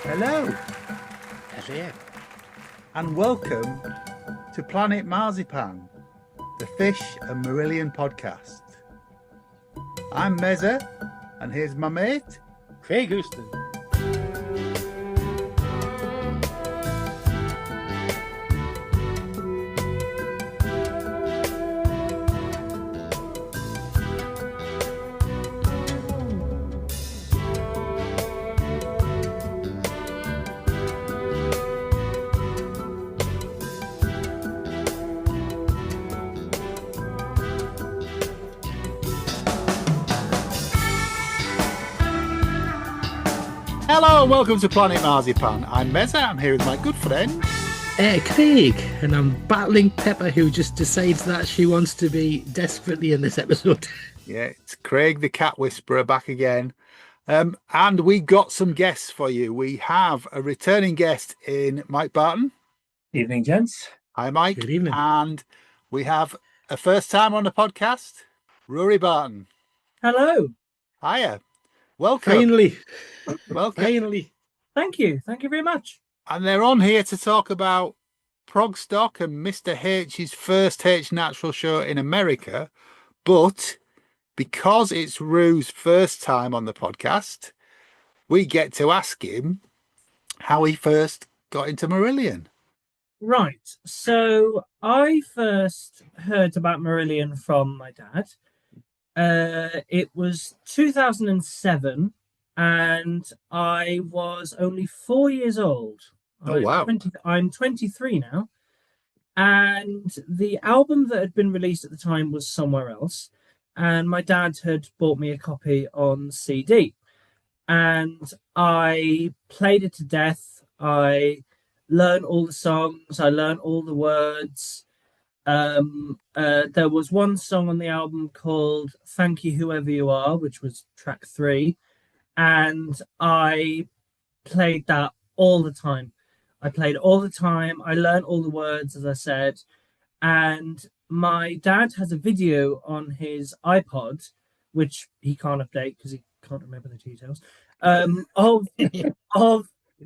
Hello, Hello. and welcome to Planet Marzipan, the Fish and Marillion podcast. I'm Mezza, and here's my mate. Craig Houston. Hello, and welcome to Planet Marzipan. I'm Mezza, I'm here with my good friend. Craig, and I'm battling Pepper, who just decides that she wants to be desperately in this episode. Yeah, it's Craig the Cat Whisperer back again. And we got some guests for you. We have a returning guest in Mike Barton. Evening, gents. Hi, Mike. Good evening. And we have a first time on the podcast, Ruiari Barton. Hello. Hiya. Welcome. Finally. Welcome. Finally. Thank you. Thank you very much. And they're on here to talk about Progstock and Mr. H's first H Natural show in America. But because it's Rue's first time on the podcast, we get to ask him how he first got into Marillion. Right. So I first heard about Marillion from my dad. It was 2007, and I was only 4 years old. Oh, wow. I'm 23 now. And the album that had been released at the time was Somewhere Else. And my dad had bought me a copy on CD. And I played it to death. I learned all the songs. I learned all the words. There was one song on the album called Thank You Whoever You Are, which was track 3. And I played that all the time. I played all the time. I learned all the words, as I said. And my dad has a video on his iPod, which he can't update because he can't remember the details,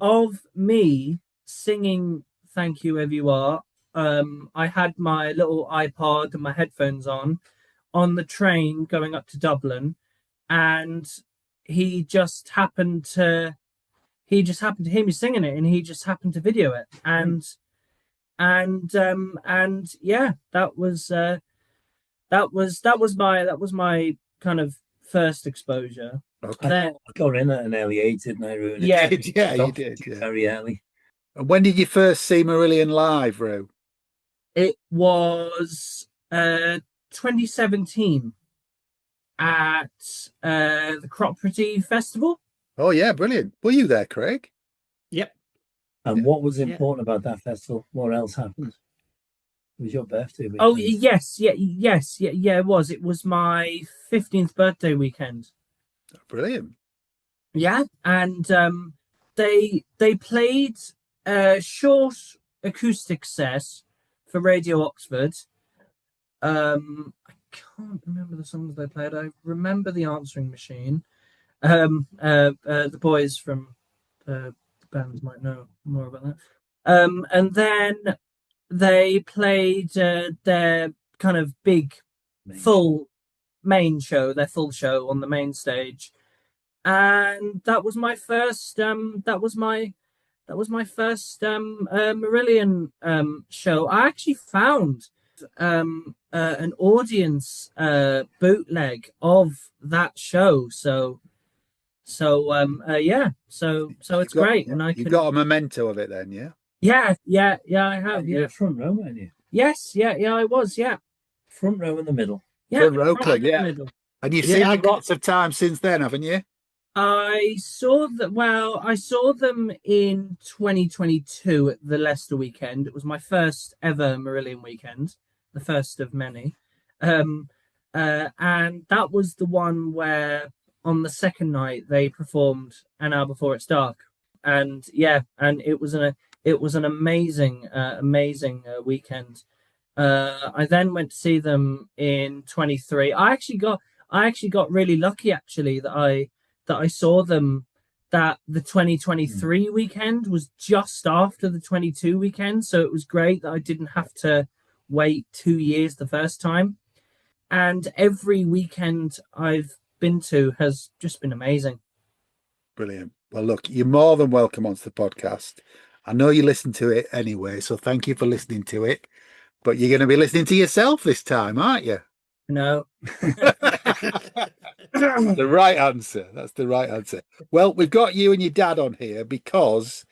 of me singing Thank You Whoever You Are. I had my little iPod and my headphones on the train going up to Dublin, and he just happened to hear me singing it, and he just happened to video it, and yeah, that was my kind of first exposure. Okay. Then, I got in at an early age, didn't I, Ruin? Yeah. Yeah, you did. Yeah. Very early. And when did you first see Marillion live, Rue? it was 2017 at the Cooperative Festival. Oh, yeah, brilliant. Were you there, Craig? Yep. And what was important about that festival? What else happened? It was your birthday weekend. Oh yes, it was. It was my 15th birthday weekend. Brilliant. Yeah, and they played a short acoustic set for Radio Oxford. I can't remember the songs they played. I remember The Answering Machine. The boys from the bands might know more about that. And then they played their kind of big full show on the main stage, and that was my first Marillion show. I actually found an audience bootleg of that show, so it's great. And You got a memento of it then, yeah? yeah, I have. You're Yeah. front row, weren't you? Yes, yeah, I was. Yeah. Front row in the middle. Yeah. Front row, right Craig, in the yeah. middle. And you've Yeah, seen I them lots of times since then, haven't you? I saw them in 2022 at the Leicester weekend. It was my first ever Marillion weekend, the first of many. And that was the one where on the second night they performed An Hour Before It's Dark. And yeah, and it was an amazing weekend. I then went to see them in 23. I actually got really lucky, actually, that I saw them that the 2023 weekend was just after the 22 weekend, so it was great that I didn't have to wait 2 years the first time. And every weekend I've been to has just been amazing. Brilliant. Well, look, you're more than welcome onto the podcast. I know you listen to it anyway, so thank you for listening to it. But you're going to be listening to yourself this time, aren't you? No. The right answer. That's the right answer. Well, we've got you and your dad on here because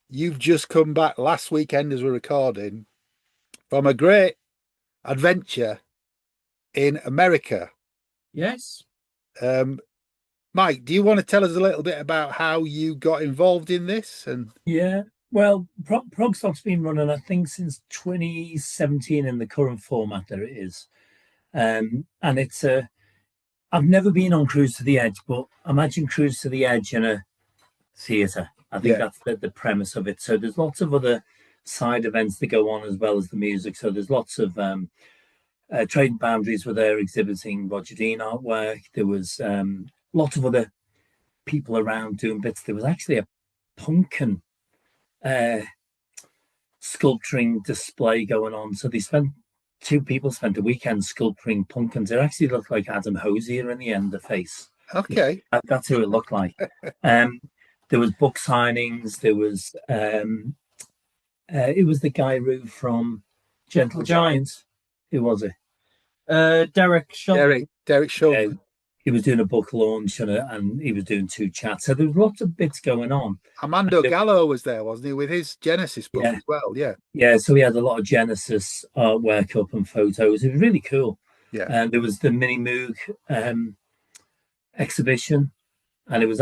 you've just come back last weekend as we're recording from a great adventure in America. Yes. Mike, do you want to tell us a little bit about how you got involved in this? And Yeah, well, Progstock's been running, I think, since 2017 in the current format that it is. And it's I've never been on Cruise to the Edge, but imagine Cruise to the Edge in a theatre. I think that's the premise of it. So there's lots of other side events that go on as well as the music. So there's lots of Trading Boundaries were there exhibiting Roger Dean artwork. There was lots of other people around doing bits. There was actually a pumpkin sculpturing display going on. So two people spent a weekend sculpturing pumpkins. It actually looked like Adam Hosier in the end, the face. okay. That's who it looked like. There was book signings. There was it was the guy from Gentle Giant. Who was it? Derek Shelton. Derek Shelton. He was doing a book launch and he was doing 2 chats. So there was lots of bits going on. Armando Gallo was there, wasn't he, with his Genesis book as well? Yeah. Yeah, so he had a lot of Genesis artwork up and photos. It was really cool. Yeah. And there was the Mini Moog exhibition. And it was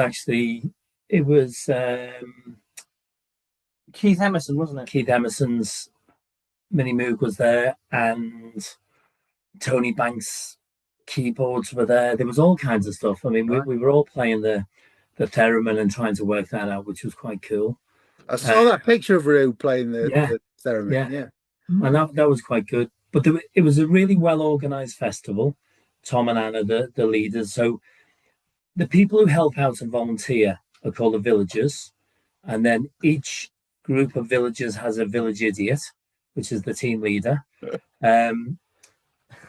Keith Emerson, wasn't it? Keith Emerson's Mini Moog was there, and Tony Banks' keyboards were there. There was all kinds of stuff. I mean, we were all playing the theremin and trying to work that out, which was quite cool. I saw that picture of Rue playing the theremin. Yeah. And that was quite good. But it was a really well-organised festival. Tom and Anna, the leaders. So the people who help out and volunteer are called the villagers. And then each group of villagers has a village idiot, which is the team leader.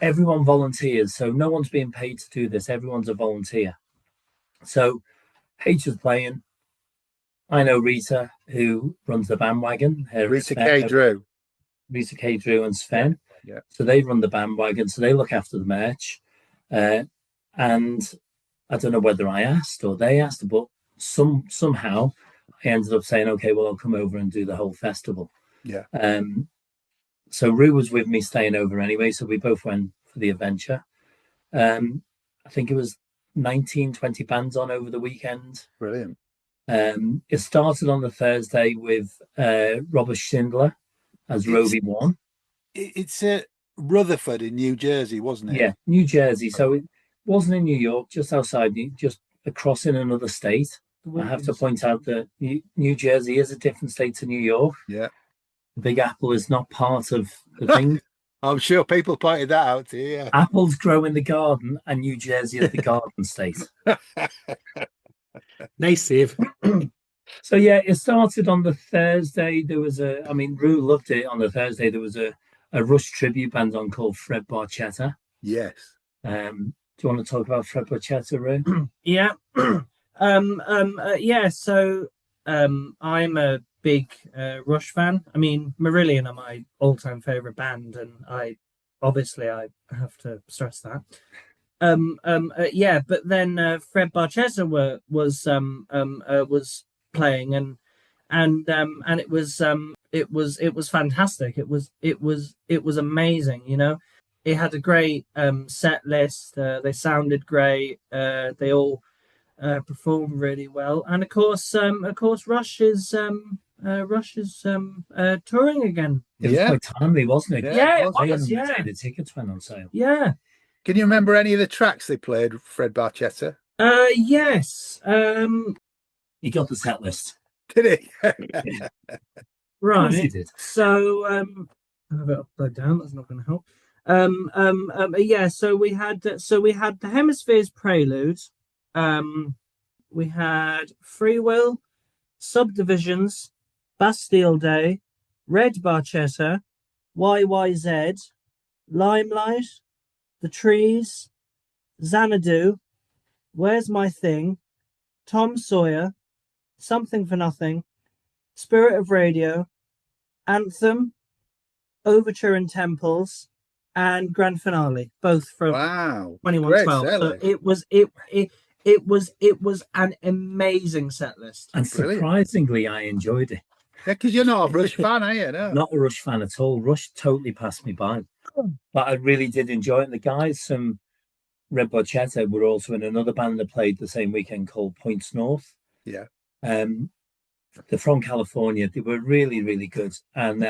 Everyone volunteers, so no one's being paid to do this. Everyone's a volunteer. So H was playing. I know Rita, who runs the bandwagon. Rita K. Drew. Rita K. Drew and Sven. Yeah. So they run the bandwagon, so they look after the merch. And I don't know whether I asked or they asked, but somehow I ended up saying, okay, well, I'll come over and do the whole festival. Yeah. So Rue was with me staying over anyway, so we both went for the adventure. I think it was 19, 20 bands on over the weekend. Brilliant. It started on the Thursday with Robert Schindler as Roby 1. It's Rutherford in New Jersey, wasn't it? Yeah, New Jersey. So it wasn't in New York, just outside, just across in another state. I have to point out that New Jersey is a different state to New York. Yeah. The Big Apple is not part of the thing. I'm sure people pointed that out to you. Yeah. Apples grow in the garden, and New Jersey is the garden state. Nice save. So yeah, it started on the Thursday. There was Rue loved it. On the Thursday, there was a Rush tribute band on called Fred Barchetta. Yes. Do you want to talk about Fred Barchetta, Rue? Yeah. So I'm a big Rush fan. I mean, Marillion are my all-time favorite band, and I have to stress that. But then Fred Barchetta was playing, and it was fantastic. It was amazing. You know, it had a great set list. They sounded great. They all performed really well, and of course, Rush is touring again. It was quite timely, wasn't it? Yeah, it was. Yeah, the tickets went on sale. Yeah. Can you remember any of the tracks they played, Fred Barchetta? Yes. He got the set list. Did he? Right. He did. So I have it upside down. That's not going to help. So we had the Hemispheres Prelude, we had Free Will, Subdivisions, Bastille Day, Red Barchetta, YYZ, Limelight, The Trees, Xanadu, Where's My Thing, Tom Sawyer, Something for Nothing, Spirit of Radio, Anthem, Overture and Temples, and Grand Finale, both from Wow. 2112. Great So set list. it was an amazing set list. And Brilliant. surprisingly, I enjoyed it. Yeah, because you're not a Rush fan, are you? No. Not a Rush fan at all. Rush totally passed me by. But I really did enjoy it. And the guys from Red Barchetta were also in another band that played the same weekend called Points North. Yeah. They're from California. They were really, really good. And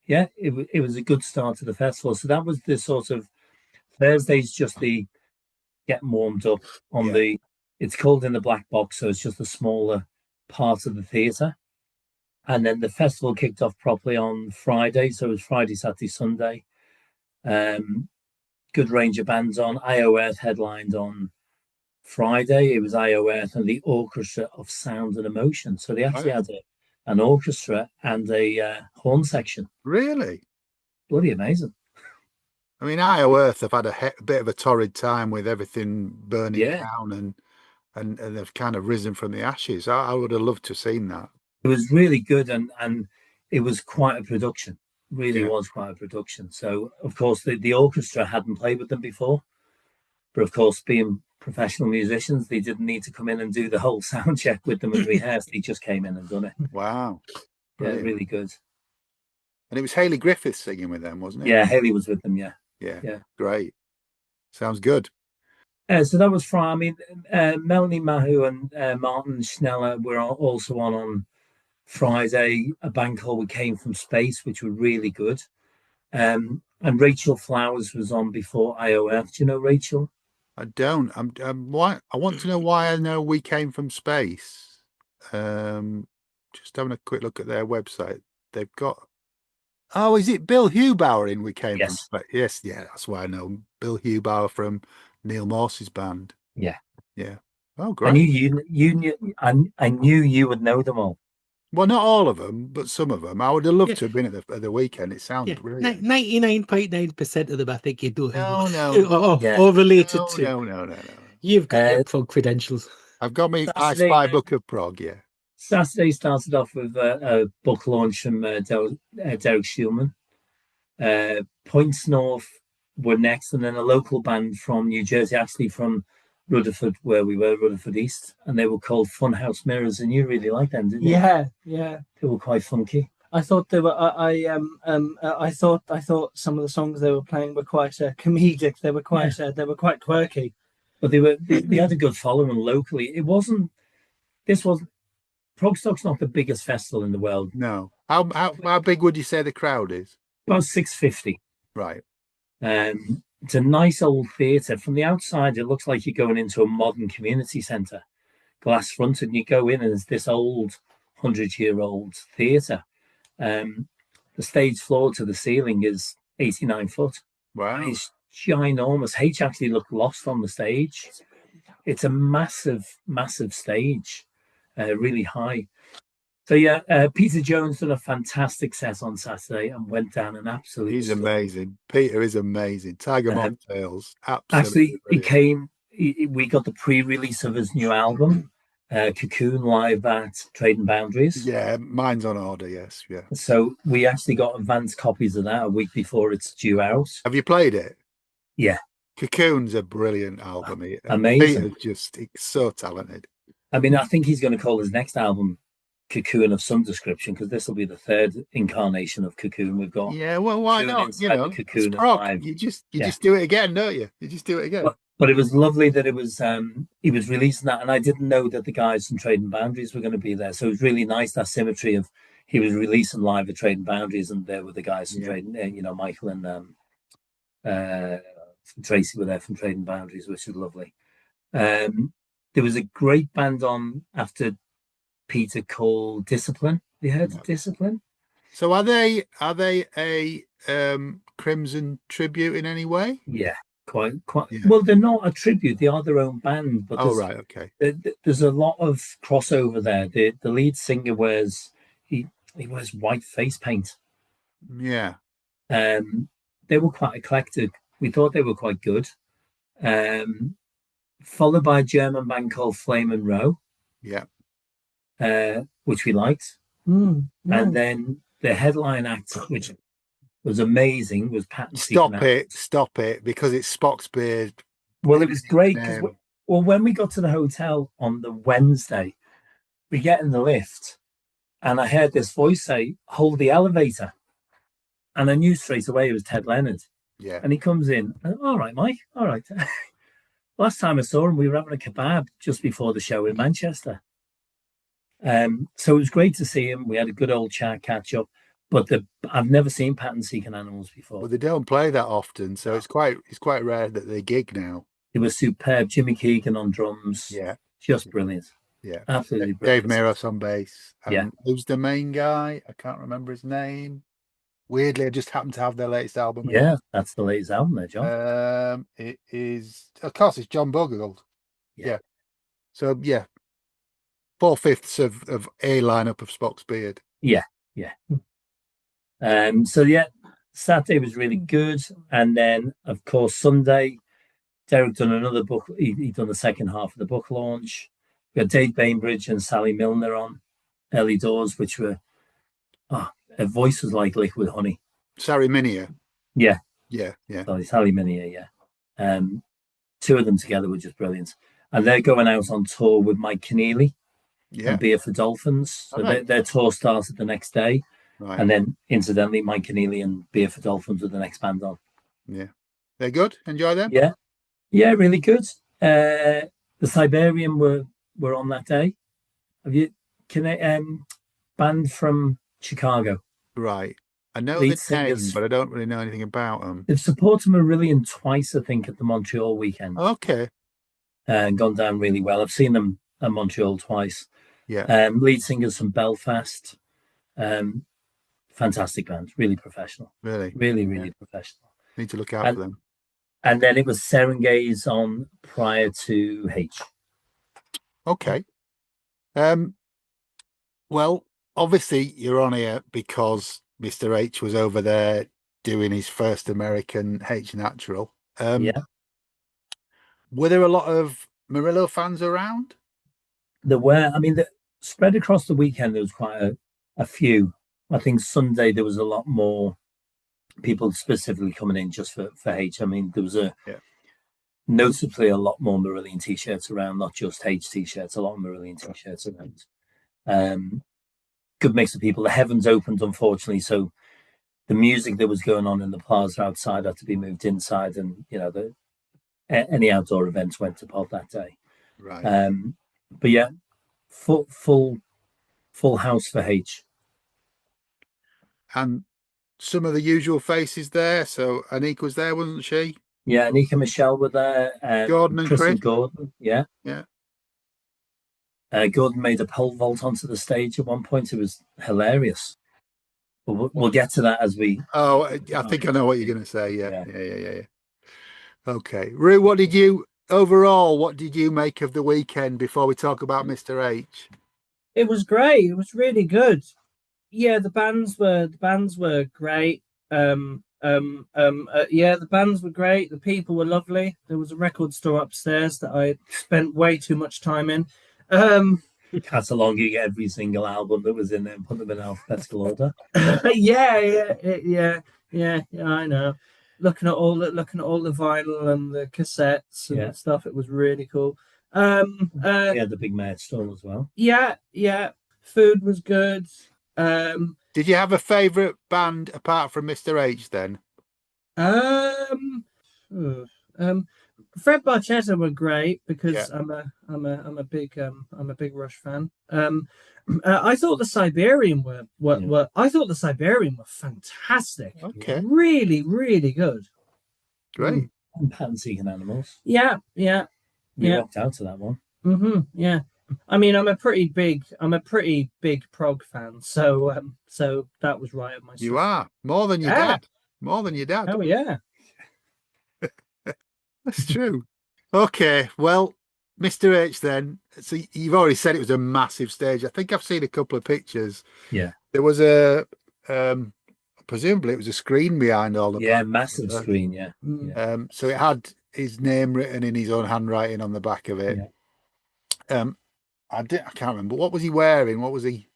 it was a good start to the festival. So that was the sort of Thursday's just the getting warmed up on the, it's called In the Black Box. So it's just a smaller part of the theatre. And then the festival kicked off properly on Friday. So it was Friday, Saturday, Sunday. Good range of bands on. IO Earth headlined on Friday. It was IO Earth and the Orchestra of Sound and Emotion. So they actually had an orchestra and a horn section. Really? Bloody amazing. I mean, IO Earth have had a bit of a torrid time with everything burning down, and they've kind of risen from the ashes. I would have loved to have seen that. It was really good, and it was quite a production. Really was quite a production. So, of course, the orchestra hadn't played with them before. But, of course, being professional musicians, they didn't need to come in and do the whole sound check with them and rehearse. They just came in and done it. Wow. Brilliant. Yeah, really good. And it was Hayley Griffiths singing with them, wasn't it? Yeah, Hayley was with them, yeah. Great. Sounds good. So that was Friday. I mean, Melanie Mahu and Martin Schneller were also on Friday. A band called We Came From Space, which were really good. And Rachel Flowers was on before IOF. Do you know Rachel? I don't. Why? I want to know why I know We Came From Space. Just having a quick look at their website. They've got. Oh, is it Bill Hubauer in We Came From Space? Yes, that's why I know Bill Hubauer from Neil Morse's band. Yeah. Oh, great. I knew you knew. I knew you would know them all. Well, not all of them, but some of them. I would have loved to have been at the weekend. It sounds brilliant. 99.9% of them, I think you do. No. Related to. No. You've got your prog credentials. I've got my I Spy book of prog. Yeah. Saturday started off with a book launch from Derek Schielman. Points North were next, and then a local band from New Jersey, actually from Rutherford, where we were, Rutherford East, and they were called Funhouse Mirrors, and you really liked them, didn't you? Yeah. They were quite funky. I thought they were. I thought some of the songs they were playing were quite comedic. They were quite quirky. But they had a good following locally. Progstock's not the biggest festival in the world. No. How big would you say the crowd is? About 650. Right. It's a nice old theatre. From the outside, it looks like you're going into a modern community centre, glass fronted, and you go in and it's this old 100-year-old theatre. The stage floor to the ceiling is 89 foot. Wow. And it's ginormous. H actually looked lost on the stage. It's a massive, massive stage. Really high. So Peter Jones did a fantastic set on Saturday and went down an absolute. He's amazing. Peter is amazing. Tiger Mocktails, absolutely. Actually, we got the pre-release of his new album, Cocoon, live at Trading Boundaries. Yeah, mine's on order. Yes, yeah. So we actually got advanced copies of that a week before it's due out. Have you played it? Yeah. Cocoon's a brilliant album. Amazing. Peter's he's so talented. I mean, I think he's going to call his next album Cocoon of some description, because this will be the third incarnation of Cocoon we've got. Yeah, well, why not? Cocoon it's you just do it again, don't you? You just do it again. But it was lovely that it was he was releasing that, and I didn't know that the guys from Trading Boundaries were going to be there. So it was really nice, that symmetry of he was releasing live at Trading Boundaries, and there were the guys from Trading, Michael and Tracy were there from Trading Boundaries, which was lovely. There was a great band on after Peter called Discipline. You heard of Discipline? So are they a Crimson tribute in any way? Yeah. quite. Yeah. Well, they're not a tribute; they are their own band. But Oh, right. Okay. there's a lot of crossover there. The lead singer wears he wears white face paint. Yeah. They were quite eclectic. We thought they were quite good. Followed by a German band called Flame and Row, Yeah. which we liked. And then the headline act, which was amazing, was Pat and Stop it, because it's Spock's beard. Well, it was great because, Um, when we got to the hotel on the Wednesday, we get in the lift and I heard this voice say, "Hold the elevator." And I knew straight away it was Ted Leonard. Yeah. And he comes in, and, "All right, Mike, all right." Last time I saw him, we were having a kebab just before the show in Manchester. So it was great to see him. We had a good old chat, catch up. But I've never seen Pat and Seeking Animals before. Well, they don't play that often, so it's quite rare that they gig now. It was superb. Jimmy Keegan on drums. Yeah. Just brilliant. Yeah. Absolutely Dave brilliant. Miros on bass. Yeah. Who's the main guy? I can't remember his name. Weirdly, I just happened to have their latest album. Yeah, that's the latest album there, John. It is, of course, it's John Bogold. Yeah. So, yeah. 4/5 of a lineup of Spock's beard. Yeah. So yeah, Saturday was really good. And then, of course, Sunday, Derek done another book. He done the second half of the book launch. We had Dave Bainbridge and Sally Milner on early doors, which were, her voice was like liquid honey. Sari Minia. Yeah. Yeah. Sorry, Sally Milner, yeah. Two of them together were just brilliant. And they're going out on tour with Mike Keneally and Beer for Dolphins. So their tour started the next day. Right. And then, incidentally, Mike Keneally and Beer for Dolphins were the next band on. Yeah. They're good? Enjoy them? Yeah. Yeah, really good. The Siberian were on that day. Band from Chicago. Right. I know Lead the name, singers. but I don't really know anything about them. They've supported Marillion twice, I think, at the Montreal weekend. Okay. And gone down really well. I've seen them at Montreal twice. Yeah. Lead singers from Belfast. Fantastic band. Really professional. Really? Really professional. Need to look out for them. And then it was Serengaze on prior to H. Okay. Well, obviously you're on here because Mr. H was over there doing his first American H Natural. Yeah. Were there a lot of Murillo fans around? There were. I mean, spread across the weekend, there was quite a few. I think Sunday there was a lot more people specifically coming in just for H. I mean, there was noticeably a lot more Marillion t-shirts around, not just H t-shirts, a lot of Marillion t-shirts around. Good mix of people. The heavens opened, unfortunately, so the music that was going on in the plaza outside had to be moved inside, and any outdoor events went to pot that day. Right. But yeah, full house for H. And some of the usual faces there. So Anik was there, wasn't she? Yeah, Anika and Michelle were there. Gordon and Chris. Gordon, yeah. Gordon made a pole vault onto the stage at one point. It was hilarious. But we'll get to that as we... Oh, I think I know what you're going to say. Yeah. Okay. Rue, what did you make of the weekend before we talk about Mr. H? It was great. It was really good. Yeah, the bands were great. The bands were great. The people were lovely. There was a record store upstairs that I spent way too much time in. Cataloging every single album that was in there and put them in alphabetical order. Yeah, I know. Looking at all the vinyl and the cassettes and stuff, it was really cool. The big merch store as well. Yeah. Food was good. Did you have a favourite band apart from Mr. H then? Fred Barchetta were great because I'm a big Rush fan. I thought the Siberian were fantastic. Okay. Really, really good. Great. And Pat and Seeking Animals. Yeah. We walked out to that one. Yeah. I mean, I'm a pretty big prog fan, so that was right up my street. You are more than your dad. More than your dad. Oh yeah. That's true. Okay, well, Mr. H then. So you've already said it was a massive stage. I think I've seen a couple of pictures. Yeah. There was presumably it was a screen behind all the Yeah, bands. massive screen. Yeah. So it had his name written in his own handwriting on the back of it. Yeah. I can't remember. What was he wearing? Was he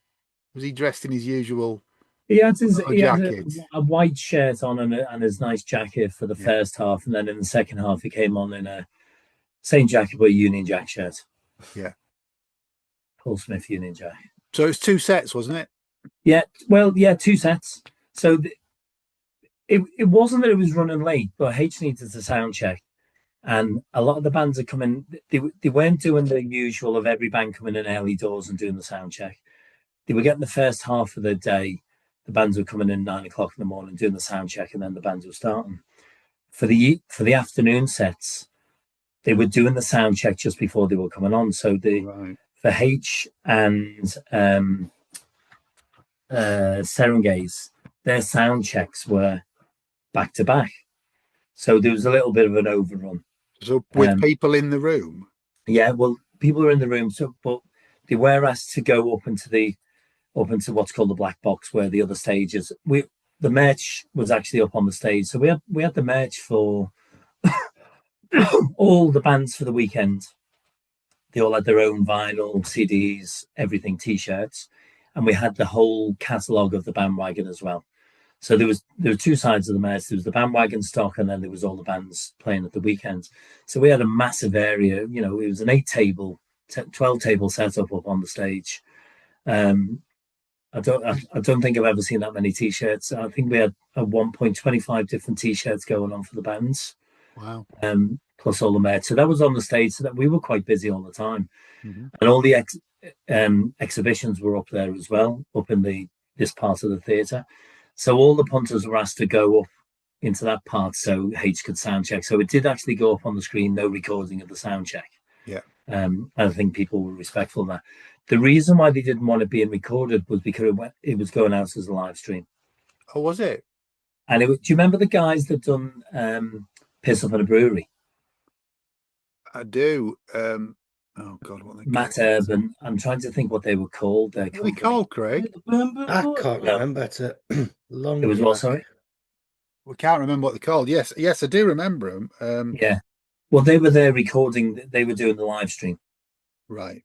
dressed in his usual He had jacket? a white shirt on and his nice jacket for the first half, and then in the second half he came on in a same jacket but a Union Jack shirt. Yeah. Paul Smith Union Jack. So it's 2 sets, wasn't it? Yeah, well, yeah, 2 sets. So it wasn't that it was running late, but H needed to sound check. And a lot of the bands are coming, they weren't doing the usual of every band coming in early doors and doing the sound check. They were getting the first half of the day. The bands were coming in 9 o'clock in the morning, doing the sound check, and then the bands were starting. For the afternoon sets, they were doing the sound check just before they were coming on. So for H and Serengaze, their sound checks were back to back. So there was a little bit of an overrun. So with people in the room? Yeah, well, people were in the room, but they were asked to go up into what's called the black box, where the other stages. The merch was actually up on the stage, so we had the merch for all the bands for the weekend. They all had their own vinyl, CDs, everything, T-shirts, and we had the whole catalogue of the bandwagon as well. So there were 2 sides of the merch. There was the bandwagon stock, and then there was all the bands playing at the weekend. So we had a massive area. You know, it was an 12-table setup up on the stage. I don't think I've ever seen that many T-shirts. I think we had at one point 25 different T-shirts going on for the bands. Wow. Plus all the merch. So that was on the stage, so that we were quite busy all the time. Mm-hmm. And all the exhibitions were up there as well, up in this part of the theatre. So all the punters were asked to go up into that part so H could sound check. So it did actually go up on the screen, no recording of the sound check. Yeah. I think people were respectful of that. The reason why they didn't want it being recorded was because it was going out as a live stream. Oh, was it? And do you remember the guys that done Piss Up in a Brewery? I do. Oh God, what they Matt Urban. I'm trying to think what they were called. What are they called, Craig? I can't remember. It's a long. It was what? Sorry, we can't remember what they're called. Yes, I do remember them. Yeah. Well, they were there recording. They were doing the live stream. Right.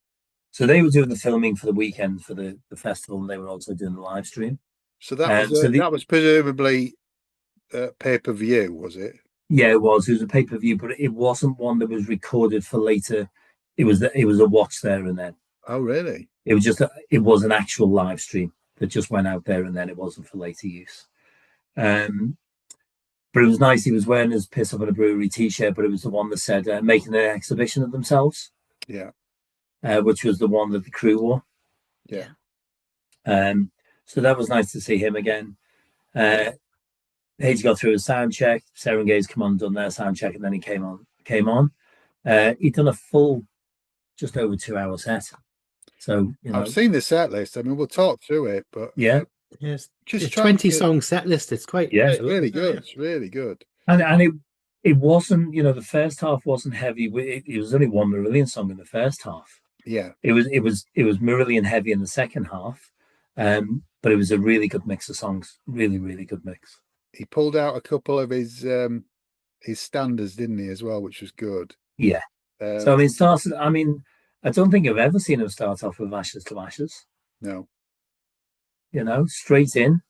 So they were doing the filming for the weekend for the festival, and they were also doing the live stream. So that was presumably pay-per-view, was it? Yeah, it was. It was a pay-per-view, but it wasn't one that was recorded for later. It was a watch there and then. Oh, really? It was just it was an actual live stream that just went out there, and then it wasn't for later use. But it was nice. He was wearing his Piss Up in a Brewery T-shirt, but it was the one that said making an exhibition of themselves. Yeah. Which was the one that the crew wore. Yeah. So that was nice to see him again. H got through a sound check. Serengaze come on, done their sound check, and then he came on. He'd done a full, just over 2-hour set. So I've seen the set list. I mean, we'll talk through it, but yeah, yes, just 20-song set list. It's quite it's really good. It's really good. And it wasn't, the first half wasn't heavy. It was only one Marillion song in the first half. Yeah, it was Marillion heavy in the second half, but it was a really good mix of songs. Really, really good mix. He pulled out a couple of his standards, didn't he, as well, which was good. Yeah. So I don't think I've ever seen him start off with Ashes to Ashes. No. Straight in.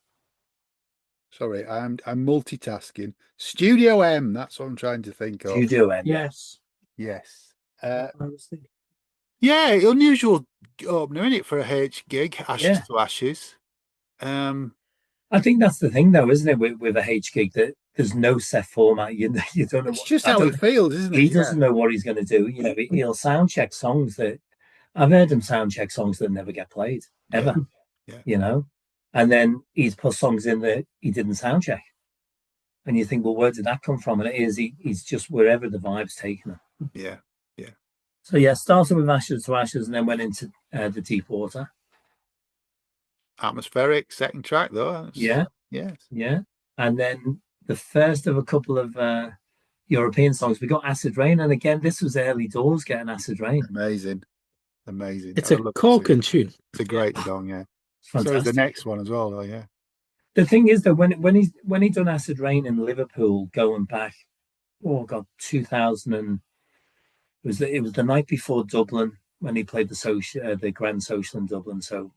Sorry, I'm multitasking. Studio M, that's what I'm trying to think of. Studio M. Yes. I was thinking. Yeah, unusual opener, isn't it, for a H gig, Ashes to Ashes. I think that's the thing, though, isn't it, with a H gig, that there's no set format. You don't know. It's just how he feels, isn't it? He doesn't know what he's going to do. He'll sound check songs that I've heard him sound check songs that never get played ever. Yeah. And then he's put songs in that he didn't sound check, and you think, well, where did that come from? And it is he's just wherever the vibe's taking him. Yeah. So started with Ashes to Ashes, and then went into the Deep Water. Atmospheric second track, though. Yeah. And then the first of a couple of European songs. We got Acid Rain, and again, this was early doors getting Acid Rain. Amazing. It's a corking tune. It's a great song, yeah. It's So is fantastic. the next one as well, though, yeah. The thing is that when he done Acid Rain in Liverpool, going back, 2000, and it was the night before Dublin when he played the Grand Social in Dublin. So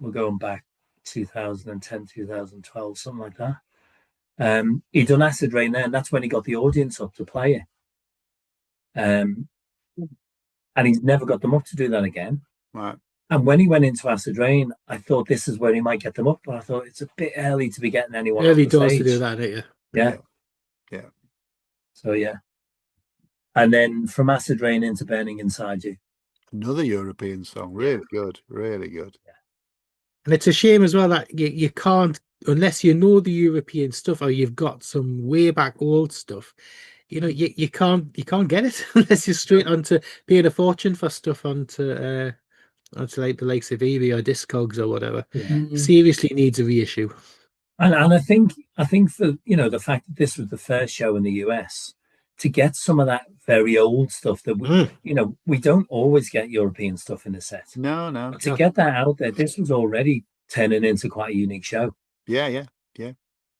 we're going back 2010, 2012, something like that. He done Acid Rain there, and that's when he got the audience up to play it. And he's never got them up to do that again. Right. And when he went into Acid Rain, I thought this is where he might get them up, but I thought it's a bit early to be getting anyone Early on the doors stage. to do that, ain't you? Yeah. So yeah. And then from Acid Rain into Burning Inside You. Another European song. Really good. Really good. And it's a shame as well that you can't, unless you know the European stuff or you've got some way back old stuff, you can't get it unless you're straight onto paying a fortune for stuff onto like the likes of eBay or Discogs or whatever. Yeah. Seriously needs a reissue. And I think for the fact that this was the first show in the US, to get some of that very old stuff that we don't always get European stuff in the set. No. But to get that out there, this was already turning into quite a unique show. Yeah. It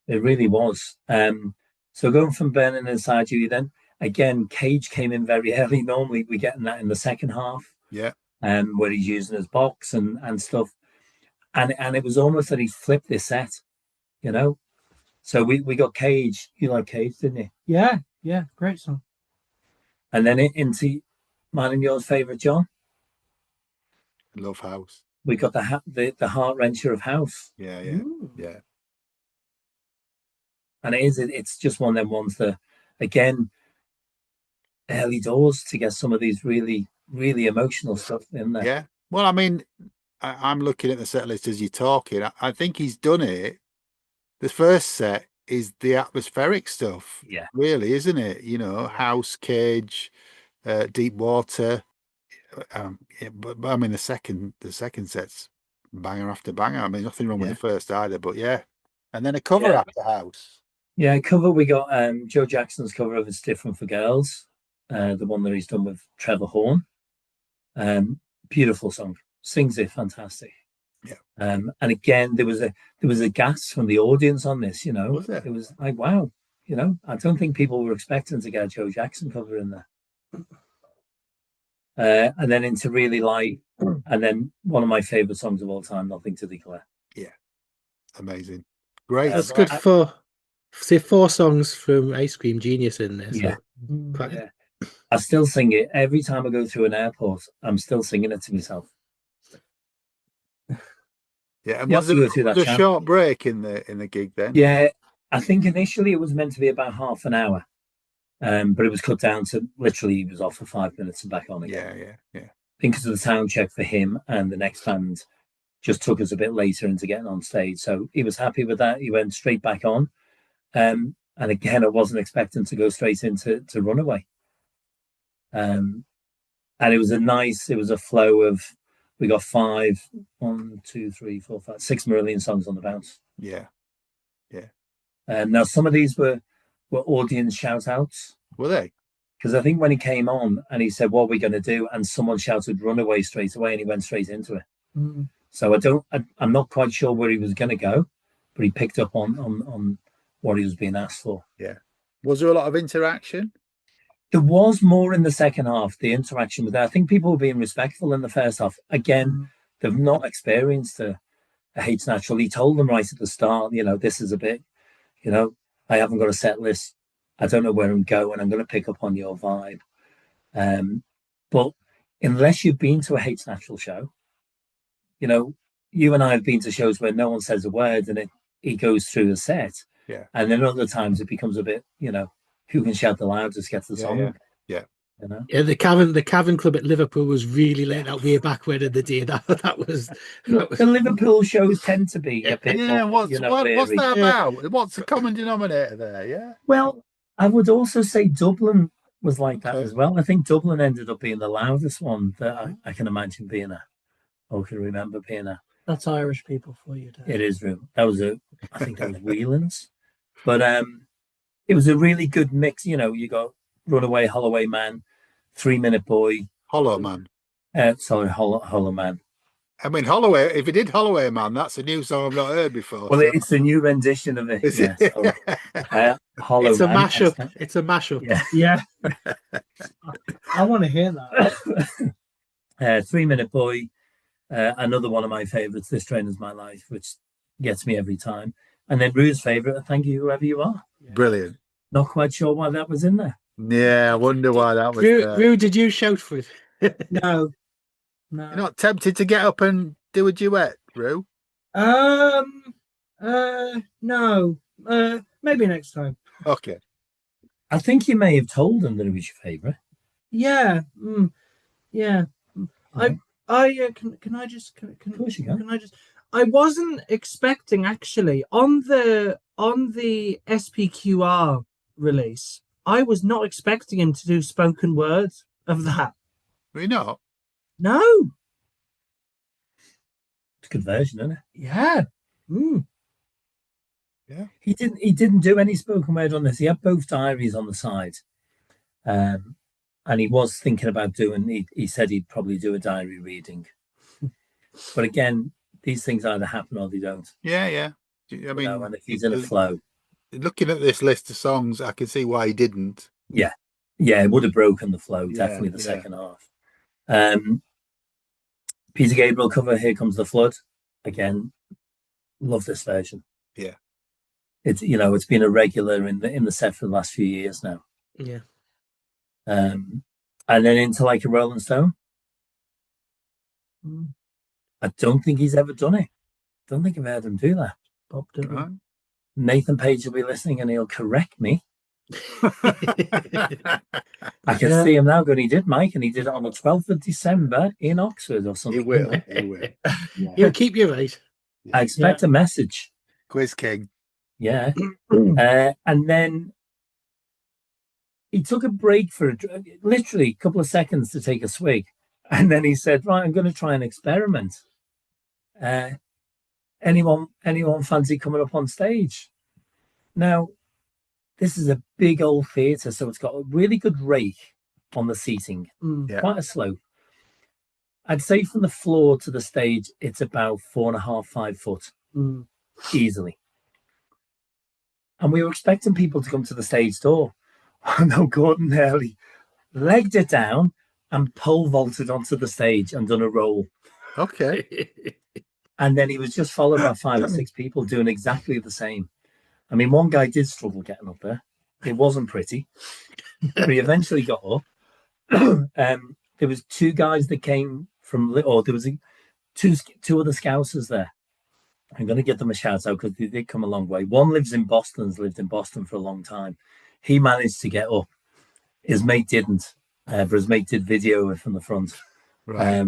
really was. So going from Burning Inside You, then again, Cage came in very early. Normally we're getting that in the second half. Yeah. Where he's using his box and stuff. And it was almost that he flipped this set, So we got Cage. You like Cage, didn't you? Yeah, great song. And then into mine and yours favourite, John. Love House. We got the heart wrencher of House. Yeah. Ooh. Yeah. And it's just one of them ones that, again, early doors to get some of these really, really emotional stuff in there. Yeah. Well, I mean, I'm looking at the set list as you're talking. I think he's done it. The first set is the atmospheric stuff. Yeah. Really, isn't it? House, Cage, Deep Water. But I mean, the second set's banger after banger. I mean, nothing wrong with the first either, but yeah. And then a cover after House. Yeah, cover, we got Joe Jackson's cover of It's Different for Girls, the one that he's done with Trevor Horn. Beautiful song. Sings it fantastic. Yeah. And again, there was a gasp from the audience on this, Was there? It was like, wow, I don't think people were expecting to get a Joe Jackson cover in there. And then into Really Light, and then one of my favorite songs of all time, Nothing to Declare. Yeah. Amazing. Great. That's good for, say, 4 songs from Ice Cream Genius in there. So. Yeah. I still sing it every time I go through an airport. I'm still singing it to myself. Yeah, and You was have to go through there that a chant. short break in the gig then? Yeah, I think initially it was meant to be about half an hour, but it was cut down to literally he was off for 5 minutes and back on again. Yeah. I think because of the sound check for him and the next band just took us a bit later into getting on stage. So he was happy with that. He went straight back on. And again, I wasn't expecting to go straight into Runaway. And it was a flow of, we got 6 Marillion songs on the bounce. Yeah. Now some of these were audience shout outs. Were they? Because I think when he came on and he said, what are we going to do? And someone shouted Runaway straight away and he went straight into it. Mm. So I'm not quite sure where he was going to go, but he picked up on what he was being asked for. Yeah. Was there a lot of interaction? There was more in the second half, the interaction with that. I think people were being respectful in the first half. Again, they've not experienced a Hates Natural. He told them right at the start, this is a bit, I haven't got a set list. I don't know where I'm going. I'm going to pick up on your vibe. But unless you've been to a Hates Natural show, you and I have been to shows where no one says a word and he goes through the set. Yeah. And then other times it becomes a bit, who can shout the loudest gets the song. Yeah. Yeah, the Cavern Club at Liverpool was really let out way back when in the day. That was The Liverpool shows tend to be a bit more, what's varied. that about? What's the common denominator there? Yeah. Well, I would also say Dublin was like that Okay. as well. I think Dublin ended up being the loudest one that I can imagine being or can remember being That's Irish people for you, Dad. It is room. I think that was Whelan's. But it was a really good mix. You know, you got Runaway, Holloway Man, 3 Minute Boy. Hollow Man. Sorry, Hollow Man. I mean, Holloway. If he did Holloway Man, that's a new song I've not heard before. Well, so- it's a new rendition of it. Is Yeah, it? so, Hollow It's a Man. mashup. It's a mashup. Yeah. Yeah. I want to hear that. 3 Minute Boy, another one of my favorites, This Train Is My Life, which gets me every time. And then Rue's favorite, Thank You Whoever You Are. Brilliant. Not quite sure why that was in there. Yeah, I wonder why that was. Rue, did you shout for it? No. You're not tempted to get up and do a duet, Rue? No. Maybe next time. Okay. I think you may have told them that it was your favorite. Yeah. Yeah. Can I just can Of course you can. can I just I wasn't expecting actually on the SPQR release. I was not expecting him to do spoken word of that. Were you not? No. It's a good version, isn't it? Yeah. Mm. He didn't do any spoken word on this. He had both diaries on the side. And he was thinking about doing, he said he'd probably do a diary reading. But again, these things either happen or they don't. Yeah. I mean, You know, and if he's in a flow. looking at this list of songs, I can see why he didn't. Yeah, it would have broken the flow, Yeah, definitely the yeah. second half. Peter Gabriel cover, Here Comes the Flood. Again, love this version. Yeah. It's it's been a regular in the set for the last few years now. Yeah. And then Into Like a Rolling Stone. I don't think he's ever done it. Don't think I've heard him do that. Bob Dylan. Right? Nathan Page will be listening and he'll correct me. I can Yeah. see him now going, he did, Mike, and he did it on the 12th of December in Oxford or something. He will. He will. He'll keep you right. I expect a message. Quiz King. Yeah. And then he took a break for literally a couple of seconds to take a swig. And then he said, right, I'm going to try an experiment. Anyone fancy coming up on stage? Now, this is a big old theatre, so it's got a really good rake on the seating, Yeah. quite a slope. I'd say from the floor to the stage, it's about 4.5, 5 foot, easily. And we were expecting people to come to the stage door. Oh no, Gordon Hurley legged it down and pole vaulted onto the stage and done a roll. Okay. And then he was just followed by 5 or 6 people doing exactly the same. I mean, one guy did struggle getting up there. It wasn't pretty, but he eventually got up. There was 2 guys that came from, or there was two other Scousers there. I'm going to give them a shout out because they did come a long way. One lives in Boston, has lived in Boston for a long time. He managed to get up. His mate didn't, but his mate did video from the front. Right.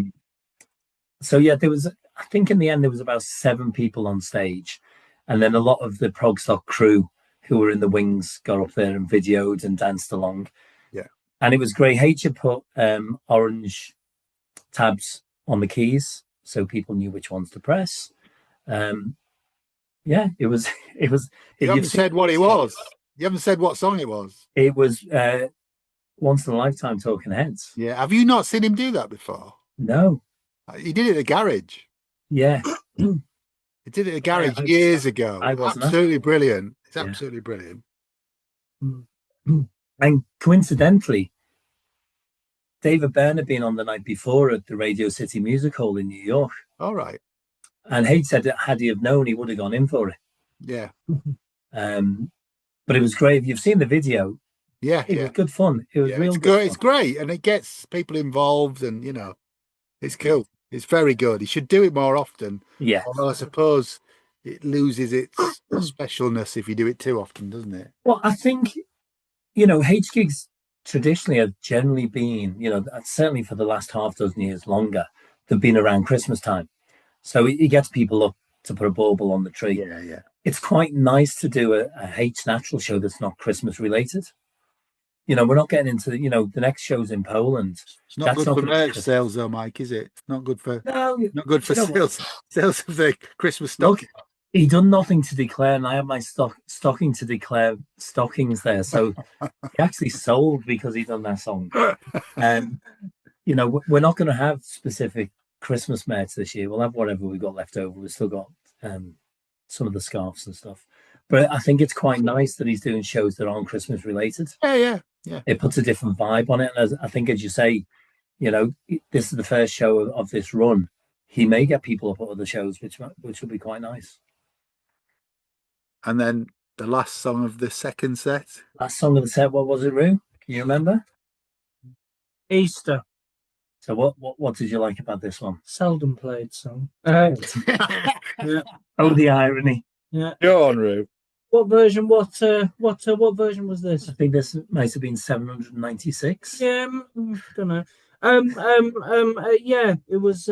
So yeah, there was, I think in the end, there was about 7 people on stage. And then a lot of the Progstock crew who were in the wings got up there and videoed and danced along. Yeah. And it was great. H had put orange tabs on the keys so people knew which ones to press. Yeah, it was. You haven't said what it was. You haven't said what song it was. It was Once in a Lifetime Talking Heads. Yeah. Have you not seen him do that before? No. He did it at the garage. Yeah. He did it at the garage I- years ago. I wasn't. Absolutely brilliant. It's Yeah. absolutely brilliant. And coincidentally, David Byrne had been on the night before at the Radio City Music Hall in New York. All right. And Hayes said that had he have known, he would have gone in for it. Yeah. But it was great. If you've seen the video, Yeah. it Yeah. was good fun. It was Yeah, real it's good. good. It's great, and it gets people involved, and it's cool. It's very good. He should do it more often. Yeah. Although I suppose it loses its specialness if you do it too often, doesn't it? Well, I think, H gigs traditionally have generally been, certainly for the last half dozen years longer, they've been around Christmas time. So he gets people up to put a bauble on the tree. Yeah. It's quite nice to do a H Natural show that's not Christmas related. We're not getting into, the next show's in Poland. It's not That's good not for gonna- merch sales, though, Mike, is it? It's not good for No, not good for You know what? sales of the Christmas stock. He done nothing to declare, and I have my stocking to declare stockings there. So he actually sold because he done that song. You know, we're not going to have specific Christmas merch this year. We'll have whatever we've got left over. We've still got some of the scarves and stuff. But I think it's quite nice that he's doing shows that aren't Christmas related. Yeah. It puts a different vibe on it. And I think, as you say, you know, this is the first show of this run. He may get people up at other shows, which will be quite nice. And then the last song of the second set. Last song of the set, what was it, Rue? Can you remember? Easter. So what did you like about this one? Seldom played song. Yeah. Oh, the irony. Yeah. Go on, Rue. What version? What version was this? I think this might have been 796. Yeah, don't know. Yeah, it was.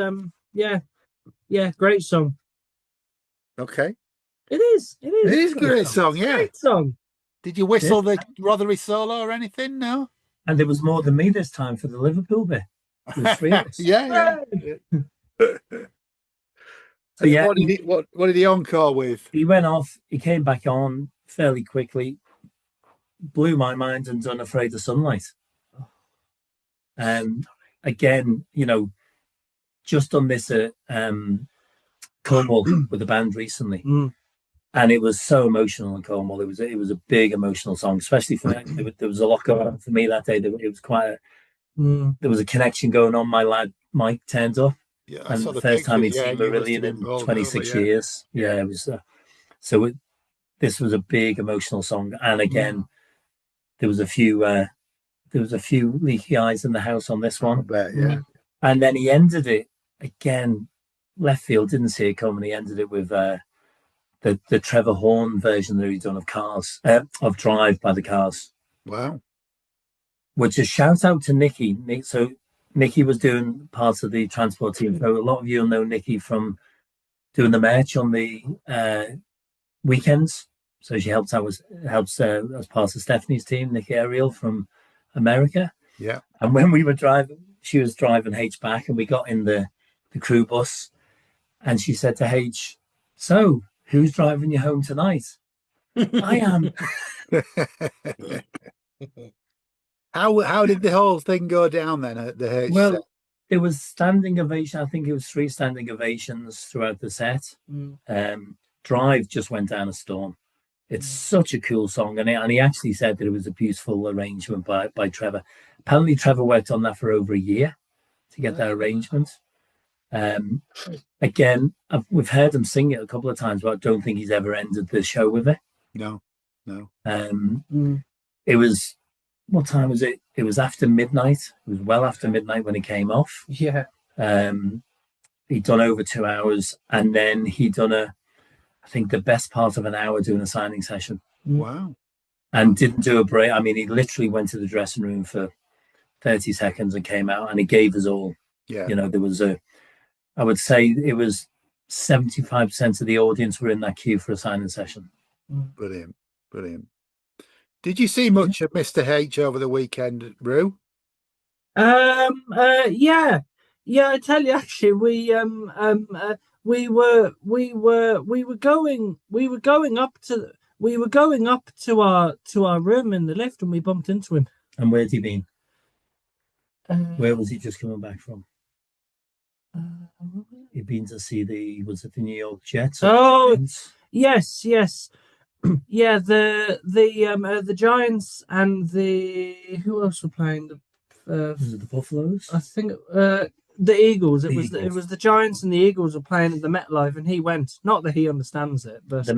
Yeah, great song. Okay. It is. It is a great song, yeah. Great song. Did you whistle the Rothery solo or anything? No? And there was more than me this time for the Liverpool bit. There was 3 of us. Yeah. So yeah, what did he encore with? He went off. He came back on fairly quickly. Blew my mind and done Afraid of Sunlight. Again, you know, just done this at Cornwall with the band recently. And it was so emotional in Cornwall. It was a big emotional song, especially for me. There was a lot going on for me that day. It was quite there was a connection going on. My lad Mike turned up, and the first time he'd seen Marillion in 26 years. Yeah, it was. This was a big emotional song, and again, there was a few leaky eyes in the house on this one. I bet, yeah. And then he ended it again, left field. Didn't see it coming. He ended it with the Trevor Horn version that he'd done of Cars, of Drive by the Cars. Wow. Which is shout out to Nikki. So Nikki was doing parts of the transport team. So a lot of you will know Nikki from doing the merch on the weekends. So she helps as part of Stephanie's team, Nikki Ariel from America. Yeah. And when we were driving, she was driving H back, and we got in the crew bus, and she said to H, "So, who's driving you home tonight?" I am. How did the whole thing go down then at the H? Well, there was standing ovation. I think it was 3 standing ovations throughout the set. Drive just went down a storm. It's such a cool song, and he actually said that it was a beautiful arrangement by Trevor. Apparently, Trevor worked on that for over a year to get that arrangement. Again, we've heard him sing it a couple of times, but I don't think he's ever ended the show with it. No. It was, what time was it? It was after midnight. It was well after midnight when he came off. Yeah. He'd done over 2 hours, and then he'd done I think the best part of an hour doing a signing session. Wow. And didn't do a break. I mean, he literally went to the dressing room for 30 seconds and came out, and he gave us all. Yeah. You know, there was I would say it was 75% of the audience were in that queue for a signing session. Brilliant. Did you see much of Mr. H over the weekend, Rue? Yeah. I tell you, actually, we were going up to our room in the lift, and we bumped into him. And where'd he been? Where was he just coming back from? He'd been to see the New York Jets. Oh, yes. Yeah, the Giants and who else were playing? Was it the Buffaloes? I think the Eagles. It was the Giants and the Eagles were playing at the MetLife, and he went. Not that he understands it, but the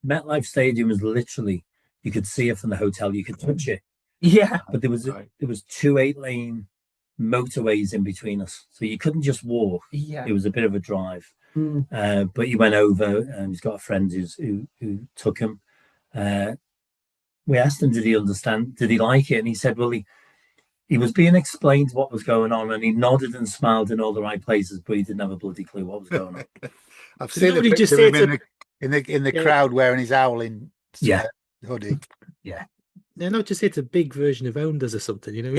MetLife Stadium is literally, you could see it from the hotel, you could touch it. Yeah, but there was 2 8-lane motorways in between us, so you couldn't just walk. Yeah, it was a bit of a drive. But he went over, and he's got a friend who took him. We asked him, did he understand? Did he like it? And he said, well, he was being explained what was going on, and he nodded and smiled in all the right places, but he didn't have a bloody clue what was going on. I've seen the picture of him in the crowd wearing his owling hoodie. Yeah. They're not just it's a big version of Ounders or something, you know.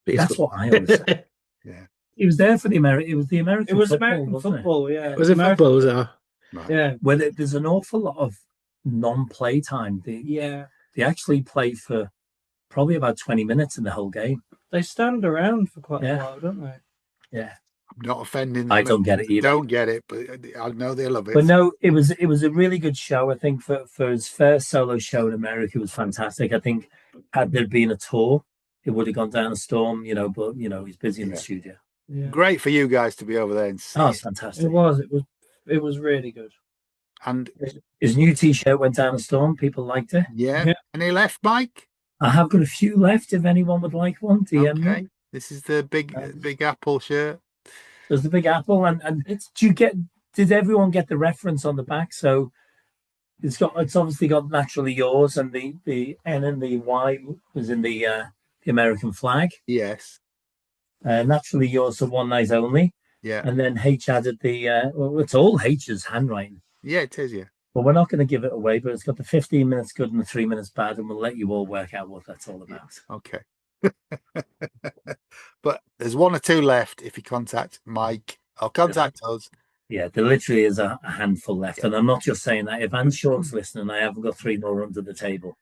That's what I always say. Yeah. He was there for the American. It was the American. It was football, American football. Yeah. Was it football? Was it? Right. Yeah. where there's an awful lot of non-play time. Yeah. They actually play for probably about 20 minutes in the whole game. They stand around for quite a Yeah. while, don't they? Yeah. I'm not offending them. I don't get it either. Don't get it, but I know they love it. But no, it was a really good show. I think for his first solo show in America, it was fantastic. I think had there been a tour, it would have gone down a storm, but he's busy in the studio. Yeah. Great for you guys to be over there and see. Oh, it's it. fantastic. It was really good. And His new T-shirt went down a storm. People liked it. yeah. Yeah. Any left, Mike? I have got a few left. If anyone would like one, DM me. Okay. This is the big Apple shirt. There's the Big Apple, and did everyone get the reference on the back? So it's obviously got Naturally Yours, and the N and the Y was in the American flag. Yes. Naturally Yours for one night only, Yeah. and then H added it's all H's handwriting. Yeah, it is. Yeah. But we're not going to give it away. But it's got the 15 minutes good and the 3 minutes bad, and we'll let you all work out what that's all about. Okay. But there's one or two left if you contact Mike or contact us. Yeah, there literally is a handful left, and I'm not just saying that. If Anne Short's listening, I haven't got 3 more under the table.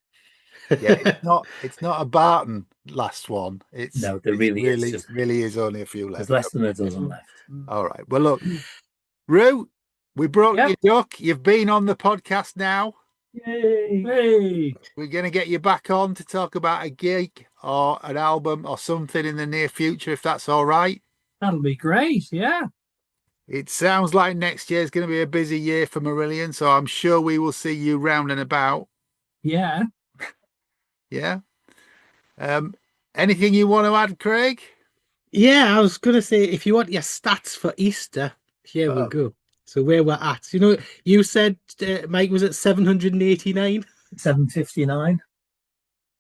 Yeah, it's not a Barton last one. No, there really is. Really is only a few left. There's less than a dozen left. All right. Well, look, Rue, we brought you duck. You've been on the podcast now. Yay! Hey! We're going to get you back on to talk about a gig or an album or something in the near future, if that's all right. That'll be great. Yeah. It sounds like next year is going to be a busy year for Marillion, so I'm sure we will see you round and about. Yeah. Yeah. Anything you want to add, Craig? Yeah, I was going to say, if you want your stats for Easter, here we go. So where we're at. You said, Mike, was it 789? 759.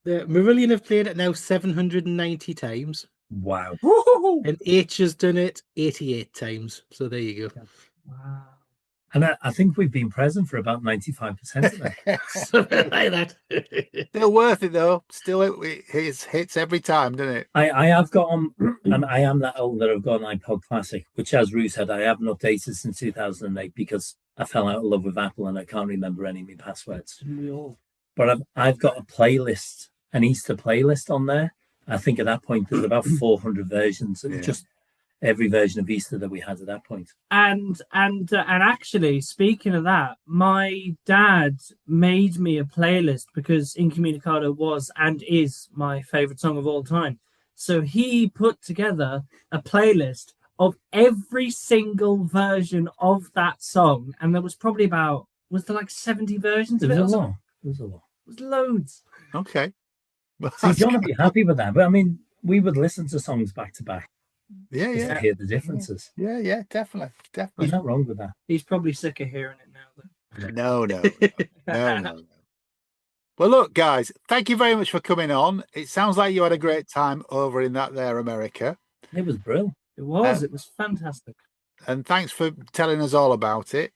The Marillion have played it now 790 times. Wow. And H has done it 88 times. So there you go. Wow. And I think we've been present for about 95% of it. Something like that. Still worth it, though. Still, it hits every time, doesn't it? I have got on, and I am that old that I've got an iPod Classic, which, as Rue said, I haven't updated since 2008 because I fell out of love with Apple and I can't remember any of my passwords. But I've got a playlist, an Easter playlist on there. I think at that point there's about 400 versions of just every version of Easter that we had at that point. And actually, speaking of that, my dad made me a playlist because Incommunicado was and is my favorite song of all time. So he put together a playlist of every single version of that song, and there was probably was there like 70 versions of it? There was a lot. It was loads. Okay. Well, So you want to be happy with that. But I mean, we would listen to songs back to back. Yeah, Just to hear the differences. Yeah, definitely. There's nothing wrong with that. He's probably sick of hearing it now, though. No. Well, look, guys, thank you very much for coming on. It sounds like you had a great time over in that there America. It was brilliant. It was fantastic. And thanks for telling us all about it.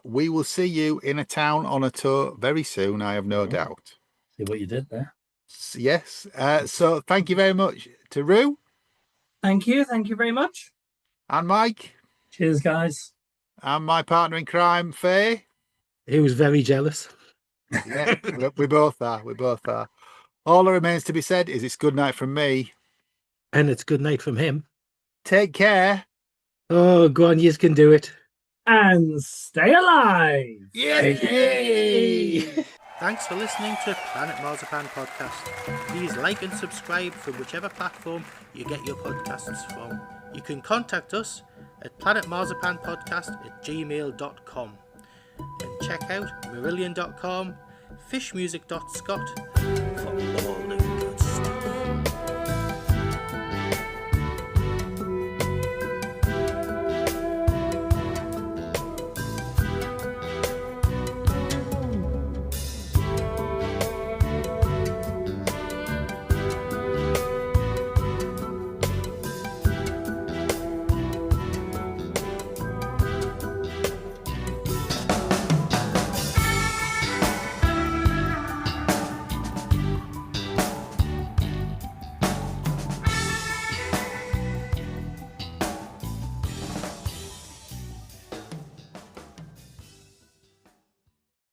We will see you in a town on a tour very soon, I have no doubt. See what you did there. Yes. So thank you very much to Rue. Thank you very much. And Mike. Cheers, guys. And my partner in crime, Faye. He was very jealous. Yeah, we both are. All that remains to be said is it's good night from me. And it's good night from him. Take care. Oh, go on, you can do it. And stay alive. Yay! Thanks for listening to Planet Marzipan Podcast. Please like and subscribe from whichever platform you get your podcasts from. You can contact us at planetmarzipanpodcast@gmail.com and check out marillion.com, fishmusic.scot for all